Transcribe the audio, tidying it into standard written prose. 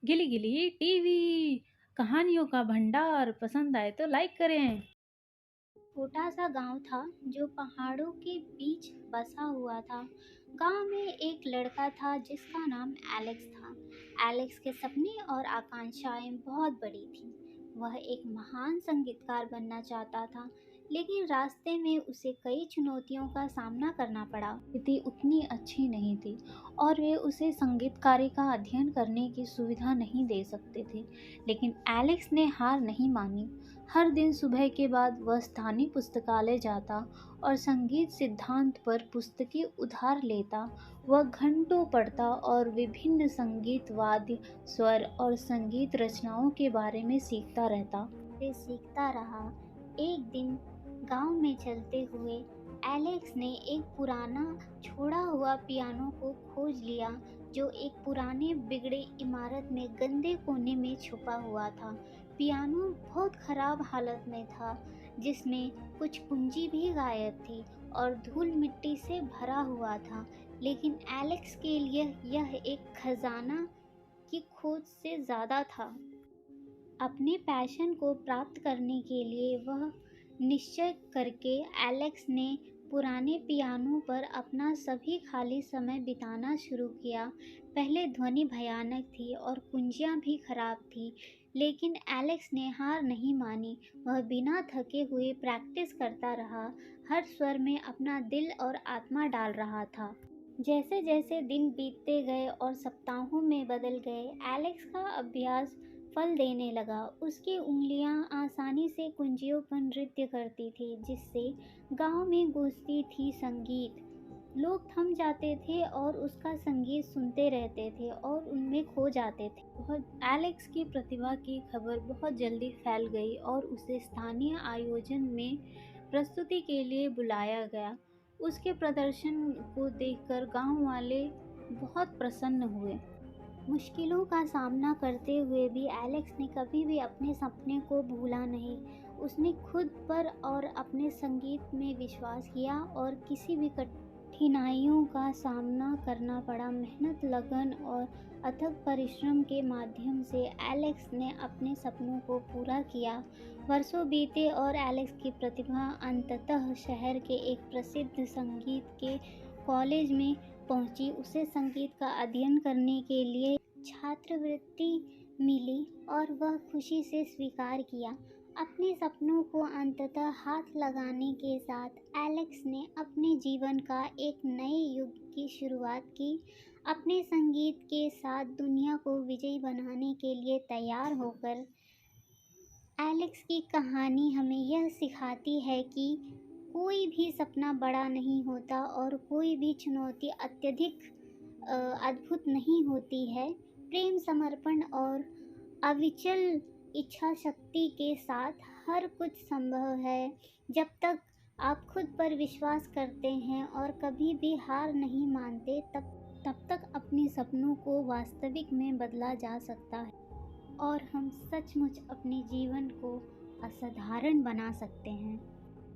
गिली गिली टीवी कहानियों का भंडार पसंद आए तो लाइक करें। छोटा सा गांव था जो पहाड़ों के बीच बसा हुआ था। गांव में एक लड़का था जिसका नाम एलेक्स था। एलेक्स के सपने और आकांक्षाएं बहुत बड़ी थीं। वह एक महान संगीतकार बनना चाहता था, लेकिन रास्ते में उसे कई चुनौतियों का सामना करना पड़ा। स्थिति उतनी अच्छी नहीं थी और वे उसे संगीतकारी का अध्ययन करने की सुविधा नहीं दे सकते थे। लेकिन एलेक्स ने हार नहीं मानी। हर दिन सुबह के बाद वह स्थानीय पुस्तकालय जाता और संगीत सिद्धांत पर पुस्तकें उधार लेता। वह घंटों पढ़ता और विभिन्न संगीत वाद्य, स्वर और संगीत रचनाओं के बारे में सीखता रहता। वे सीखता रहा। एक दिन गांव में चलते हुए एलेक्स ने एक पुराना छोड़ा हुआ पियानो को खोज लिया, जो एक पुराने बिगड़े इमारत में गंदे कोने में छुपा हुआ था। पियानो बहुत खराब हालत में था, जिसमें कुछ कुंजी भी गायब थी और धूल मिट्टी से भरा हुआ था। लेकिन एलेक्स के लिए यह एक खजाना की खोज से ज़्यादा था। अपने पैशन को प्राप्त करने के लिए वह निश्चय करके एलेक्स ने पुराने पियानो पर अपना सभी खाली समय बिताना शुरू किया। पहले ध्वनि भयानक थी और कुंजियां भी खराब थी, लेकिन एलेक्स ने हार नहीं मानी। वह बिना थके हुए प्रैक्टिस करता रहा, हर स्वर में अपना दिल और आत्मा डाल रहा था। जैसे जैसे दिन बीतते गए और सप्ताहों में बदल गए, एलेक्स का अभ्यास फल देने लगा। उसकी उंगलियां आसानी से कुंजियों पर नृत्य करती थी, जिससे गांव में गूंजती थी संगीत। लोग थम जाते थे और उसका संगीत सुनते रहते थे और उनमें खो जाते थे। एलेक्स की प्रतिभा की खबर बहुत जल्दी फैल गई और उसे स्थानीय आयोजन में प्रस्तुति के लिए बुलाया गया। उसके प्रदर्शन को देखकर गांव वाले बहुत प्रसन्न हुए। मुश्किलों का सामना करते हुए भी एलेक्स ने कभी भी अपने सपने को भूला नहीं। उसने खुद पर और अपने संगीत में विश्वास किया और किसी भी कठिनाइयों का सामना करना पड़ा। मेहनत, लगन और अथक परिश्रम के माध्यम से एलेक्स ने अपने सपनों को पूरा किया। वर्षों बीते और एलेक्स की प्रतिभा अंततः शहर के एक प्रसिद्ध संगीत के कॉलेज में पहुंची। उसे संगीत का अध्ययन करने के लिए छात्रवृत्ति मिली और वह खुशी से स्वीकार किया। अपने सपनों को अंततः हाथ लगाने के साथ एलेक्स ने अपने जीवन का एक नए युग की शुरुआत की। अपने संगीत के साथ दुनिया को विजयी बनाने के लिए तैयार होकर एलेक्स की कहानी हमें यह सिखाती है कि कोई भी सपना बड़ा नहीं होता और कोई भी चुनौती अत्यधिक अद्भुत नहीं होती है। प्रेम, समर्पण और अविचल इच्छा शक्ति के साथ हर कुछ संभव है। जब तक आप खुद पर विश्वास करते हैं और कभी भी हार नहीं मानते, तब तक अपने सपनों को वास्तविक में बदला जा सकता है और हम सचमुच अपने जीवन को असाधारण बना सकते हैं।